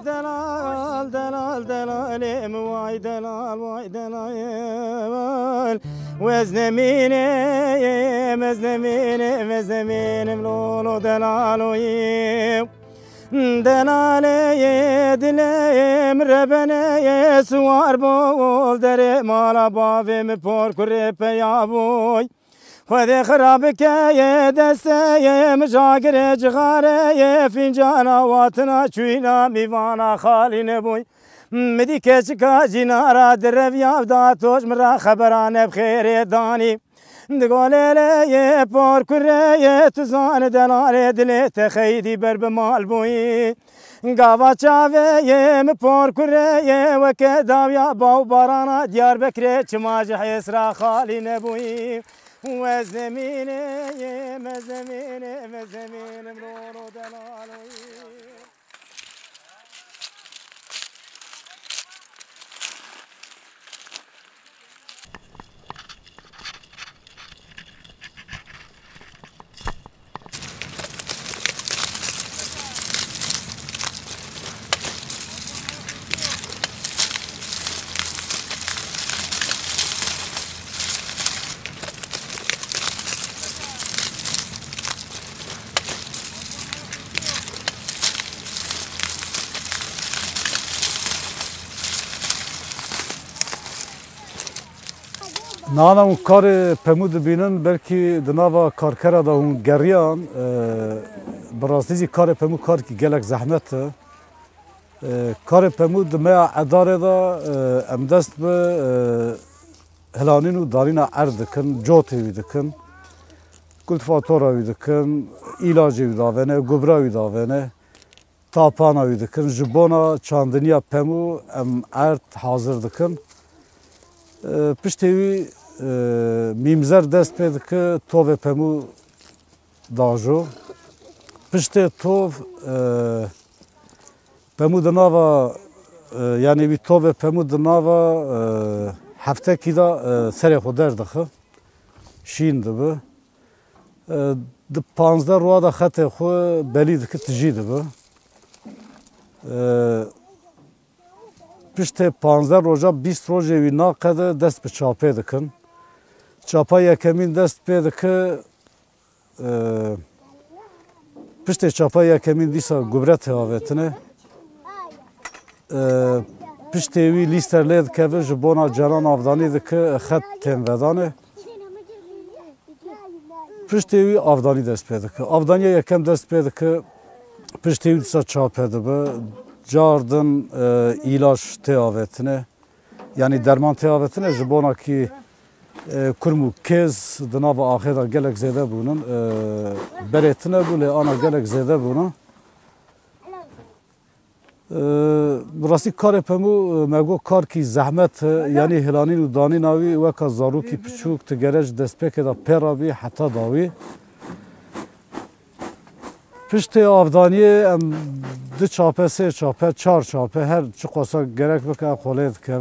دلال دلال دلال مواي دلال واي دلال وزن ميني مزن ميني مزن ميني ملولو دلالو دلالي دلي مربني سوار بول دري مالا بافي مبور كري بيابوي خذ خرابك يا دستي مشاقر جغاري فنجانا واتنا شوينا ميوانا خالي نبوي مدي كشكا جنارا درب يابداتوش مرا خبرانه بخير داني دقولي لي بور كري تزان دلالي دلي تخيدي برب مال بوي قاوا چاوي مپور كري وكداويا باو بارانا ديار بكري چماج حسرا خالي نبوي وزميني مزميني مزمين مرورو دلالوي نانا کار پمود بینن بلکه دنوا کارکرا دا اون گریان براستی کار پمود کار کی گلک زحمت کار پمود ما اداره دا امدست به هلانین و دارین عرض کن جوتی ویدکن کلفاتورا ویدکن علاجی ویداونه گبرا ویداونه تاپانا ویدکن جبونا چاندنیا پمو ام عرض حاضر دکن پشتیوی میمزر دست پید که توف پمو داجو پشت توف پمو دناوا یعنی وی توف پمو دناوا هفته کی دا سری خودش دخه شین دبه د 15 روا دا خط خو بلی دکه تجی دبه پشت 15 روزا 20 روزه وی ناقده دست به چاپه دکن چاپا یکمین دست پیدا که پشت چاپا یکمین دیسا گبرت هاوتنه پشت وی لیستر لید که و جبونا جران آفدانی دکه خط تیم ودانه پشت وی آفدانی دست پیدا که آفدانی یکم دست پیدا که پشت وی دیسا چاپه دبه جاردن ایلاش تیاوتنه یعنی درمان تیاوتنه جبونا کی کرمو کز دناب آخر گلک زده بودن برتنه بوله آنا گلک زده بودن راستی کار پمو مگو کار کی زحمت یعنی هلانی و دانی ناوی و که زارو کی پچوک تگرج دست پک دا پیرابی حتی داوی پشت آفدانی دو چاپه سه چاپه چهار چاپه هر چه قصا گرک بکه خولید که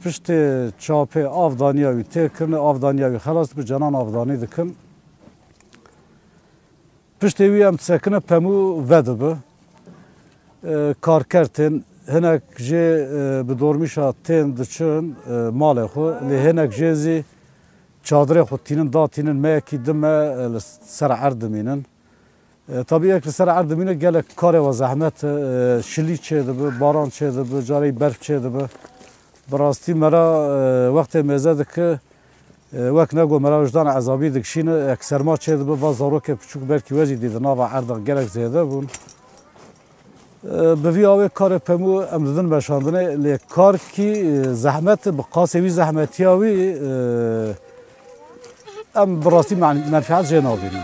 پشت چاپه آفدانیاوی تکرن آفدانیاوی خلاص به جنان آفدانی دکن پشت وی هم سکنه پمو وده به کار کردن هنک جه به دورمیشا تین دچن مال خو لی هنک جزی çadırı xutinin datinin meyeki dime ser erdeminin. Tabii ki ser erdemine gelek kare ve zahmet şili çeydi bu, baran çeydi bu, cari berf çeydi bu. Barasti mera vakti mezede ki وقت نگو مراجدان عذابی دکشینه اکثر ما چه دبه و زارو که پچوک برکی وزی دیده ناو عردق گرک زیاده بون به وی آوه کار پمو امدادن بشاندنه لی کار کی زحمت بقاسه وی زحمتی آوی ام براستی منفعت جنابینی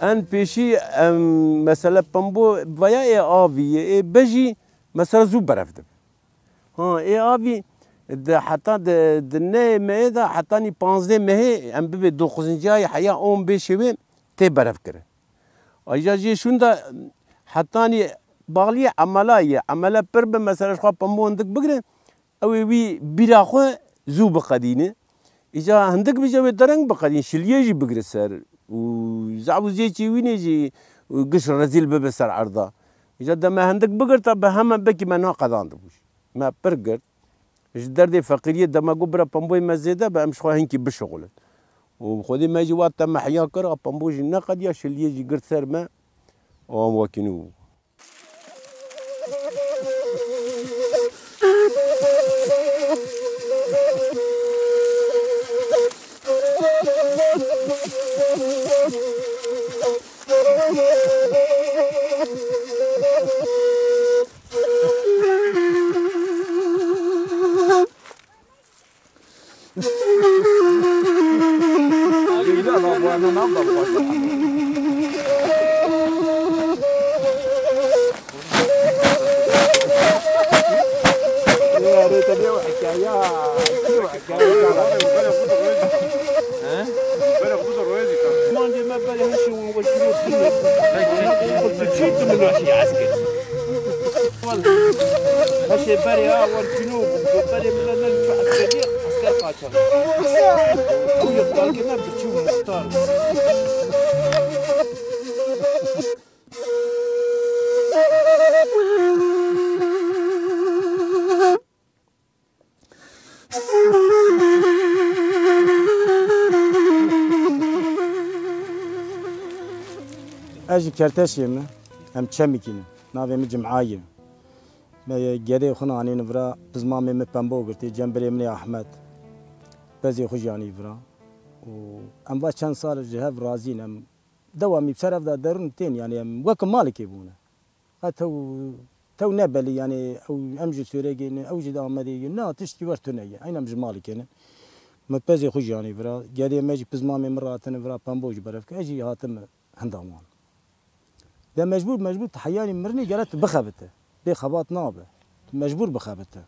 ان پیشی مثلا پمبو ویا ای آبی ای بجی مثلا زو برفته ها ای آبی ده حتی ده نه مهدا حتی نی 15 مه ام به 9 جای حیا 15 شوی تی برف کرد اجازه شوندا حتی نی باغلی عملا پر به مثلا خو پمبو اندک بگره او وی بیرا خو زو بقدینه اجا هندك بيجا درنگ بقدين شليجي بقر سر وزعبو زيتي وينيجي قشر رزيل ببسر عرضه اجا دما هندك بقر طب هم بكي ما قضان دبوش ما برقر ايش دردي فقيريه دما قبره بامبوي مزيده بامش خو هنكي بشغل وخذي ما يجي وقت ما حيا كر بامبوجي نقد يا شليجي قرت سر ما وكنو هشي بري اول جنوب وبري من النجم عسكري عسكر قاتل ويقدر كنا بتشوف مختار اجي كرتشي من ام تشمكين نافي مجمعايه گری خونانی نورا بزمان می پنبو گرتی جنبری منی احمد بزی خوشیانی ورا و ام با چند سال جهاب رازین ام دوامی بسرف دا درون تین یعنی ام وک مالکی بونه تو نبلی یعنی او امجی سورگی او جد آمدی نه تشتی ورتونه این امج مالکی نه متبزی خوشیانی ورا گری مجی بزمان می مراتن ورا پنبو جبرف که اجی هاتم هندامان ده مجبور تحیانی مرنی گرت بخبته خبات نابه مجبور بخبته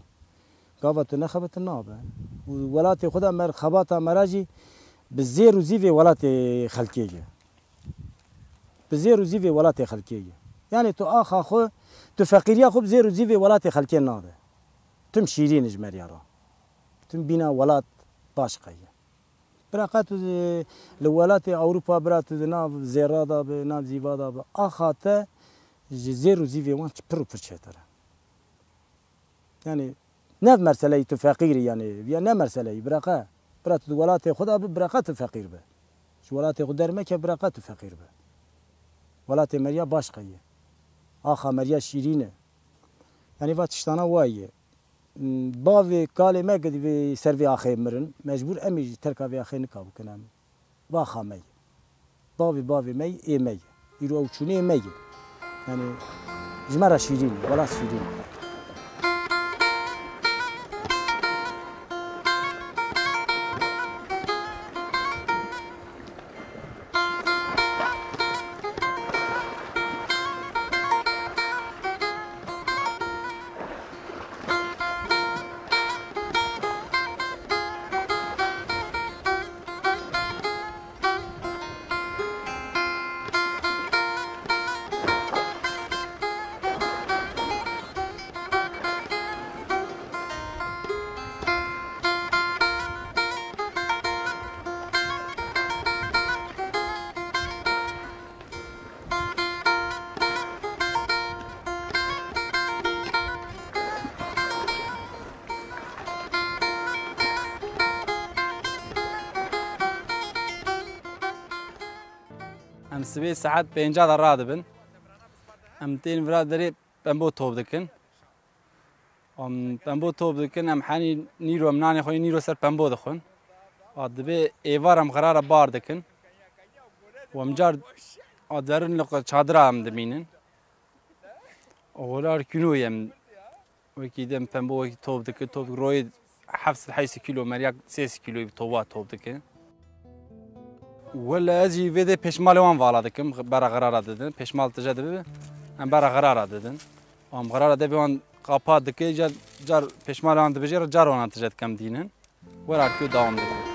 قاوت نخبت نابه ولات خدا مر خباتا مراجي بالزير وزيفي ولات خلكيه بالزير وزيفي ولات خلكيه يعني تو اخا خو تو فقيريا خو بزير وزيفي ولات خلكيه نابه تم شيرين جمر يرا تم بينا ولات باشقيه براقات الولات اوروبا برات ناف زيرادا بناف زيفادا اخاته زيرو زيفي وان برو برشتره يعني ناف مرسلي تفقيري يعني نه مرسلي براقه برات الولات خدا براقات الفقير به ولاتي غدر ما كبرقات فقير به ولاتي مريا باش قيه آخا مريا شيرينه يعني فاتشتانا وايه باوی کالی مگدی وی سروی آخه مرن مجبور امی ترکا وی آخه نکابو کنم با خامی باوی می ای می ایرو او چونی می یعنی جمره شیرین ولا شیرین ام سبي ساعات بينجا رادبن ام تين فرا دري بمبو توب دكن ام بمبو توب دكن ام حاني نيرو ام ناني خوي نيرو سر بمبو دخن ادبي ايوارم قرار بار دكن وام جار ادرن لق چادرا ام دمينن اولار كيلو يم وكيدم بمبو توب دكن توب روي حفص حيث كيلو مريا 6 كيلو توب دكن ولا أجي فيدي بيشمال وان فالا دكم برا قرار دادن بيشمال تجد بي ام برا قرار دادن ام قرار دبي وان قاپات دكي جار بيشمال وان دبجير جار وان تجد كم دينن ورا كيو داوم دكم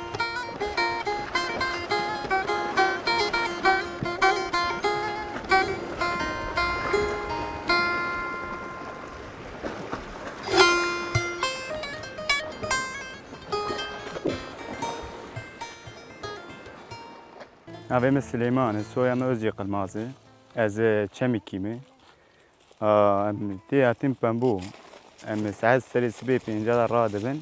ناویم سلیمان سویم اوزی قلمازه از چمیکیمه تی اتیم پنبو ساعت سری سبی پنجاه را دبن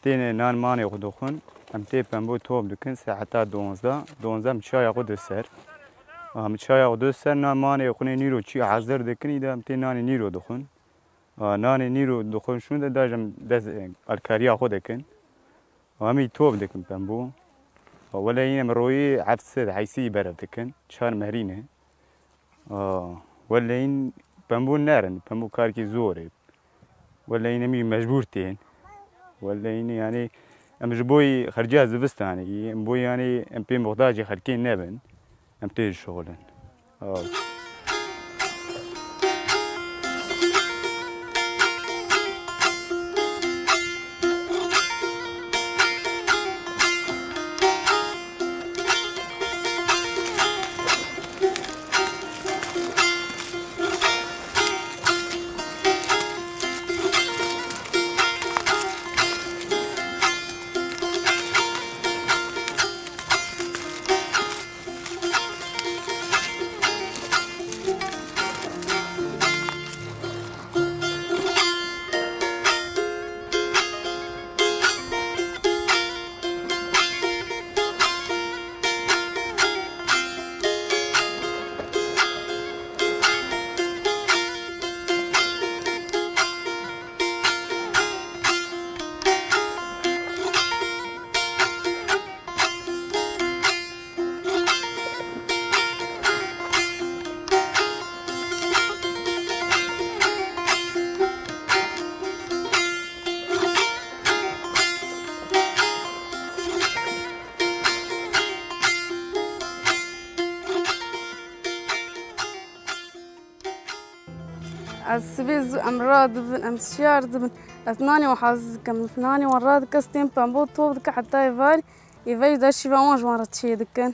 تی نان مانی خودخون تی پنبو توب دکن ساعت 12 مچای خود سر مچای خود سر نان مانی خونی نیرو چی حاضر دکنی دم تی نان نیرو دخون نان نیرو دخون شون داجم دز الکاریا خود دکن همی توب دکن پنبو ولا هنا مروي عفسد حيسي برد دكن شهر مهرينه ولا هنا بمبو نارن بمبو كاركي زوري ولا هنا مي مجبورتين ولا هنا يعني مجبوي خرجات زبستاني مبوي يعني ام بي مقداجي خركين نبن ام تيجي شغلن السبيز أمراض بن أمشيار بن أثناني وحاز كم ثناني وراد كستين بامبو توب دك حتى يفاري يفاي داشي فماش مرات شيء دكان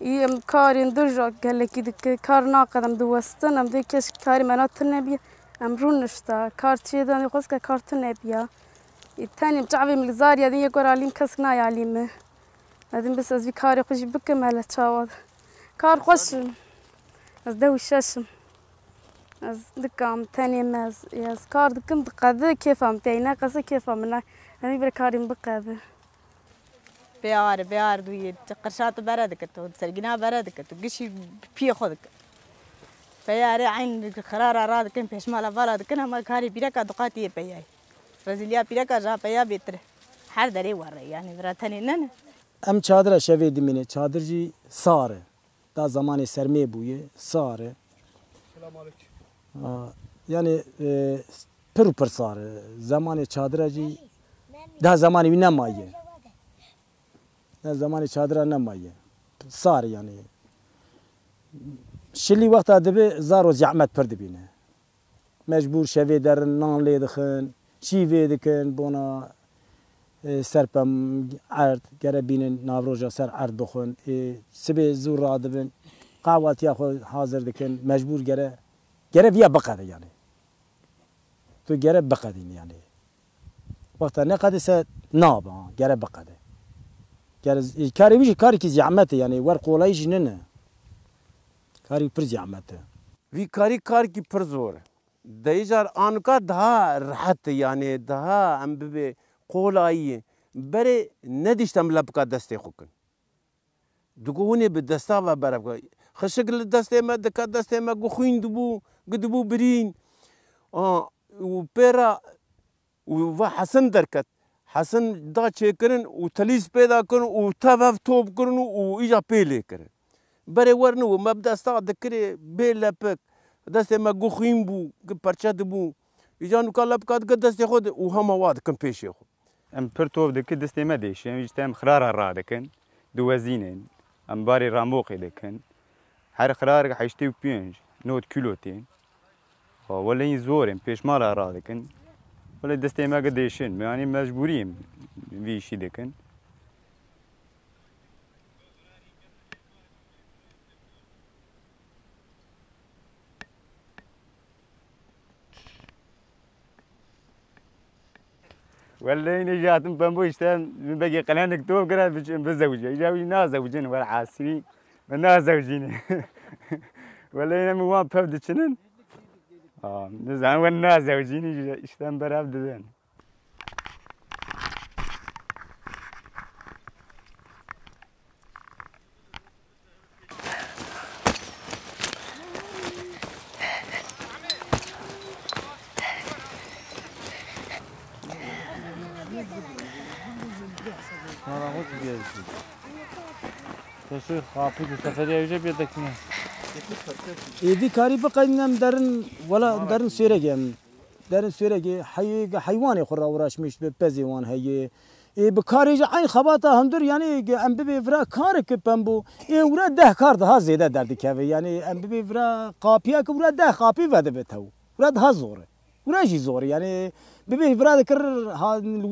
يم كارين درجة قال لك دك كار ناقد أم دوستن أم ديكش كاري منات النبي أمرون نشتا كار شيء ده نخص كار النبي الثاني متعبي من الزارية دي يقول عليم كسنا يعلمه هذين بس أزي كاري خوش بكم على تشاود كار خوش أز دوي شاشم از دکام تنی ماز یاز کار دکم دقیقه کیفم تینا قصه کیفم نه هنی بر کاریم بقیه بیار دوی قرشات برد کت و سرگینا برد کت و گشی پی خود کت بیار عین قرار راد کن پیشمال وارد کن هم کاری بیرک دقاتی بیای وزیلیا بیرک جا بیا بیتره هر دری وره یعنی براتنی نه ام çadıra şevê dimîne çadır jî sar e da zamanê sermê bûye sar e yani pir pir sar e zamanê çadıra jî da zamanê wî nemaye da zamanê çadıra nemaye sar yani şilî wexta dibe zar û zehmet pir dibîne mecbûr şevê derin nan lê dixin şîvê dikin bona serpem erd gere binin navroja ser erd bixin sibê zû radibin qahwetiya xwe hazir dikin mecbûr gere viya biqede yani tu gere biqedîn yani wexta neqedî se nabe gere biqede gere karê wî jî karekî zehmet e yani wer qolayî jî nine karî pir zehmet e وی کاری کی پر زور دیجار آنکا daha rahat yani daha em bibe قولایی بره ندیشتم لبکا دسته خوکن دگونه به دستا و برابر خشکل دسته ما دکا دسته ما گوخین دبو برین و پیرا و حسن درکت حسن دا چیکرن و تلیس پیدا کن و تواف توب کرن و ایجا پیله کرن بره ورنو مبدا ستا دکری بیل پک دسته ما گوخین بو پرچه دبو ایجا نکا لبکا دسته خود و هم واد کن پیشه خود ام پر توب دکه دسته ما دیشن ویجتم خرار را دکن دوازینن ام باری راموقی دکن هر خرار حشتی و پینج نوت کیلوتین ولی این زورم پیش ما را دکن ولی دسته ما دیشن یعنی مجبوریم ویشی دکن ولا جاتم بامبو اشتان باقي قلانك توب قرات بزوجه جاوي نازوجين ولا عاسرين نازوجين ولا انا موان بابد شنن نزعن ولا نازوجين اشتان برابد ذن تشوي خافي سفرية يجي بيدكنا ایدی کاری بقینم درن سیرگیم درن سیرگی حیوانی خور راورش میش به پزیوان هیه به کاریج عین خباتا هندور یعنی ام بی فرا کار که پمبو ورا ده کار ده زیاده درد که یعنی ام بی فرا قاپیا که ورا ده قاپی وده بتو ورا ده زوره ورا جی زوره یعنی بی فرا ذکر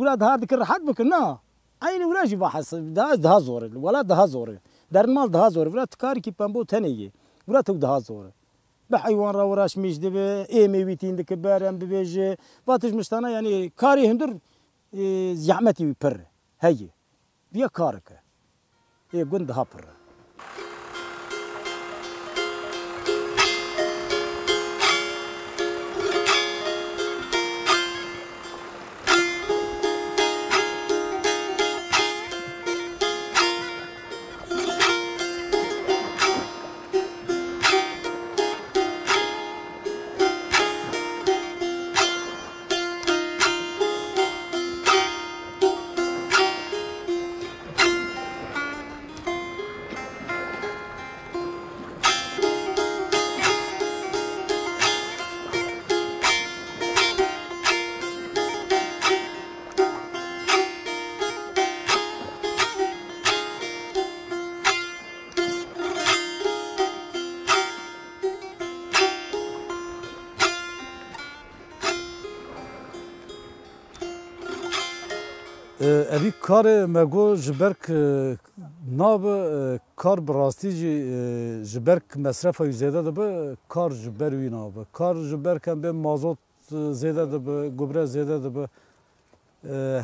ورا ده ذکر حد بکنه عین ورا جی بحث ده زوره ولا ده زوره در مال ده زوره ورا کاری که پمبو تنیه ورا تو ده زوره به حیوان را وراش میش دبه ایمی ویتین دکه برم ببیجه واتش مشتانه یعنی کاری هندور زحمتی پر هیه ویا کارکه گند ها پر اوی کار مگو جبرک ناب کار براستی جبرک مصرف های زیاده ده به کار جبروی ناب کار جبرک هم به مازوت زیاده ده به گبره زیاده ده به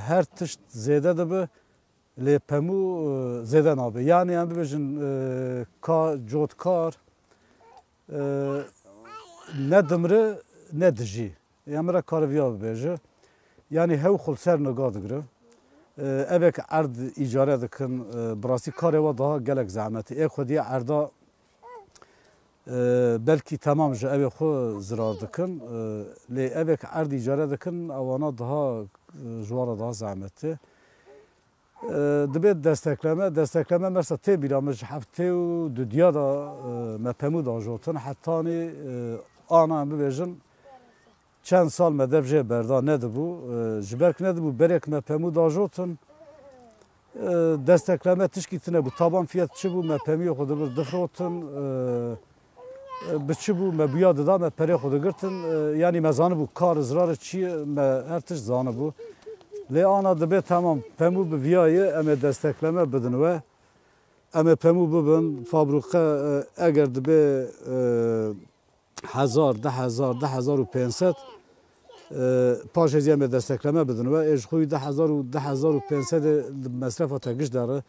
هر تشت زیاده ده به لپمو زیاده نابه یعنی هم ببینن کار جود کار نه دمره نه دجی یعنی مرا کار ویا ببیجه یعنی هاو خل سر نگاه دگره evek erd icare dikin birasî karê we daha gelek zehmetî ê xwedî erda belkî temam ji evê xwe zirar dikin lê evek erd îcare dikin ewana daha ji wara daha zehmetî dibe destekleme mesela tê bîra min ji heftê û du diya da me pemû dajotin hetanî ana em bibêjin çend sal me dev jê berda nedibû ji ber ku nedibû berek me pemû dajotin destekleme tişkî tune bû taban fiyat çi bû me pemiyê xwe dibir difrotin bi çi bû me bûya dida me perê xwe digirtin yanî me zanibû kar zirarê çi ye me her tişt zanibû lê ana dibe temam pemû bi viyayê em ê destekleme bidin we em ê pemû bibin fabrûqe eger dibe 1000-10,500 paş êzî em ê destekleme bidin we ê ji xwe 10,000-10,500 mesrefa te giş dere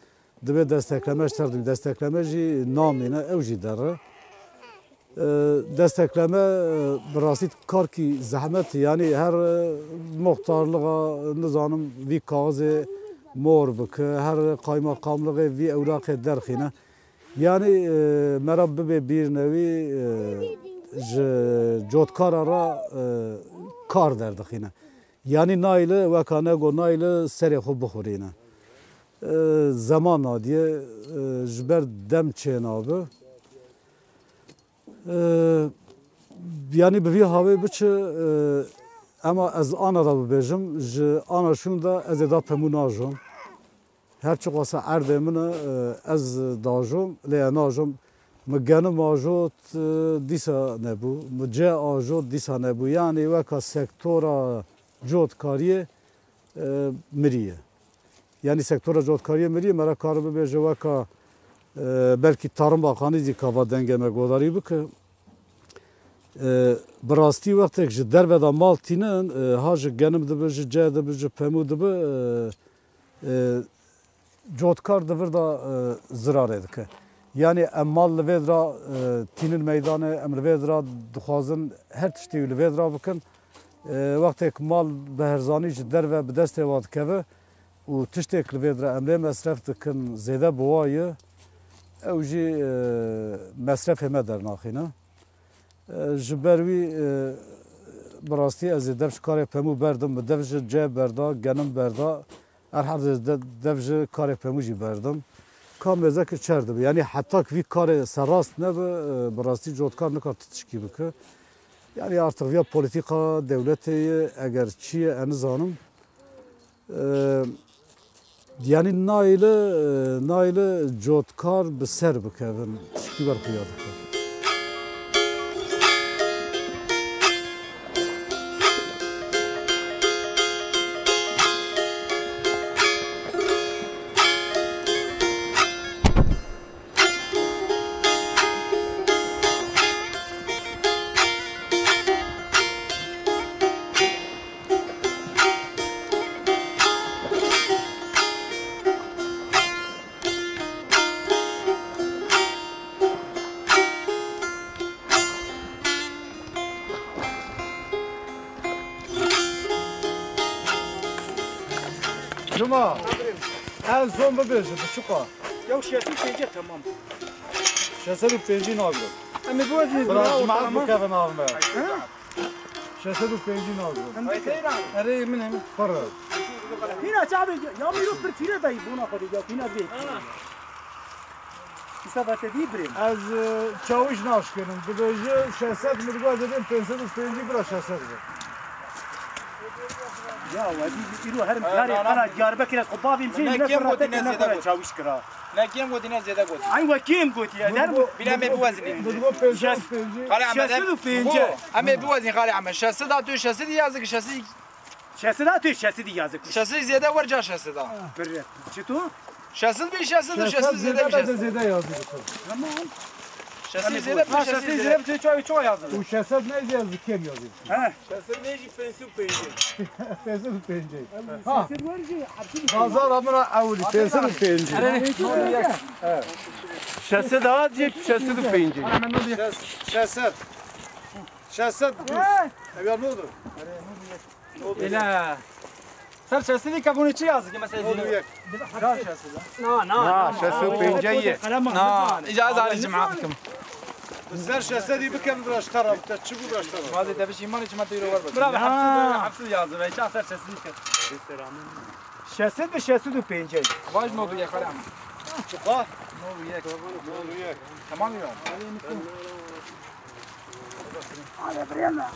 dibe destekleme ji ser destekleme jî namîne ew jî dere destekleme bi rastî karkî zehmet yanî her muxtarlığa nizanim vî kaxizê mor bike her kaymakamlığê vî ewraqê derxîne yanî mera bibe bîrnewî ji cotkara ra kar derdixîne yanî nayê weka nego nayê serê xwe bixwirîne zeman nadiye ji ber dem çênabe yanî bi vî havê biçe ema ez ana da bibêjim ji ana şûn da ez ê da pemû najom her çi xwasa erdê min e ez dajom lê najom mi genim ajot dîsa nebû mi ce ajot dîsa nebû yanî weka sektora cotkariyê miriye yanî sektora cotkariyê miriye me re kar bibêje weka belkî Tarım Bakanî zî kava dengê me guhdarî bike bi rastî wextek ji derve da mal tînin ha ji genim dibe ji ce dibe ji pemû dibe cotkar divir da zirarê dike yanî em mal li vê dira tînin meydanê em li vê dira dixwazin her tiştî li vê dira bikin wextek mal bi herzanî ji derve bi destê wa dikeve û tiştek li vê dira em lê mesref dikin zêde bi wayê ew jî mesrefê me dernaxîne ji ber wî bi rastî ez ê dev ji karê pemû berdim bi dev ji ce berda genim berda her dev ji karê pemû jî berdim ka mêzekir çer dibe yanî heta vî karê serrast nebe bi rastî cotkar nikar tişkî bike yanî artık vîya polîtîka dewletê ye eger çi ye ez nizanim yanî nayê cotkar bi ser bikevin tişkî wer xuya dike Cuma, en son bibêje bi çiqa Ya şefi pence tamam. şeser û pêncî nagir Ama bu aziz Bira cuma bikevin av me şeser û pêncî nagir Arey min hem. Xwara Hina çabe ya miro per fire dayı buna kadar ya hina be. İsabete di brim. ez çawiş naşkirim dibêje şeser min dibe dedim pênser û pêncî bira şeser be Ya vadi iro her yari kana jarbe kire qobavim şey ne fırate ne fırate çaviş kira. نكيم قلت ناس زيادة قلت Ay vakim قلت ya der بلا ما بوزن dibe pênser û pêncî خالي عم شاسد وفنجة. أما بوزن خالي عم شاسد تو شاسد يازك شاسد şesida tu şesidi yazık. شاسد زيادة ورجع شاسد Birret. Çitu? شاسد بي شاسد وشاسد زيادة zêde بشاسد zêde yazdı Tamam. شاسد زيادة Ha بشاسد şesidi زيادة zirep tu çoğu yazdı. û şeser ne yazdı kem yazdı Ha. شاسد نيجي فنسو بيجي pênser û pêncî Şesid var ki Bazar amına evli pênser û pêncî شسد هادي شسد وبينجي şeser şeser ev ya ne olur ila سر شسیدی کبونی چی yazdı ki mesela زين نا شسو بينجيه نا اجازه على معاكم الزر شسدي بكم براش ترى تشوفوا براش ترى هذا تبي شي ماني ما تيرو وربا برافو حفص yazdı ve şah سر شسیدی که شسد به شسد و پنجه واج مو بيا كلام باه مو وياك مو وياك تمام يوم هذا برينا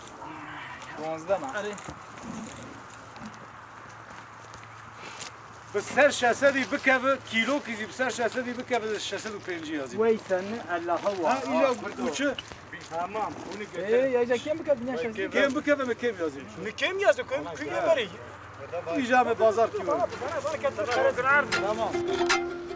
11 ما بسر شسدي بكم كيلو كيزي بسر شسدي بكم شسد و بينجيه هذه ويسن الله هو ها إلى بردوشة تمام ايه يا جا كم بكم دنيا شسيدي كم بكم كم يازم كم yazdı كم بري إجابة بازار كيلو تمام